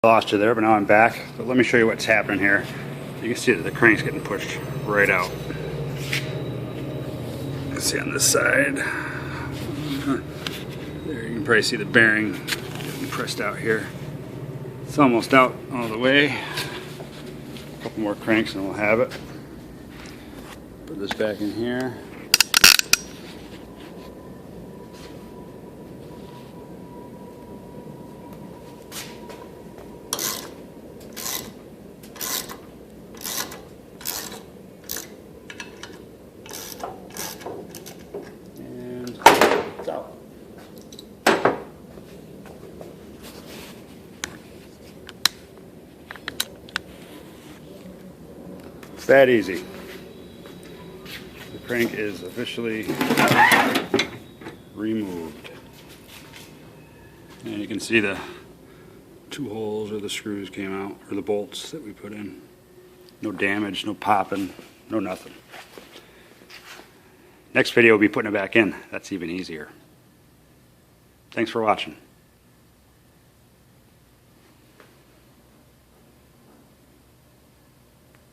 Lost you there, but now I'm back. But let me show you what's happening here. You can see that the crank's getting pushed right out. You can see on this side. There, you can probably see the bearing getting pressed out here. It's almost out all the way. A couple more cranks and we'll have it. Put this back in here. It's out. It's that easy. The crank is officially removed. And you can see the two holes where the screws came out, or the bolts that we put in. No damage, no popping, no nothing. Next video we'll be putting it back in. That's even easier. Thanks for watching.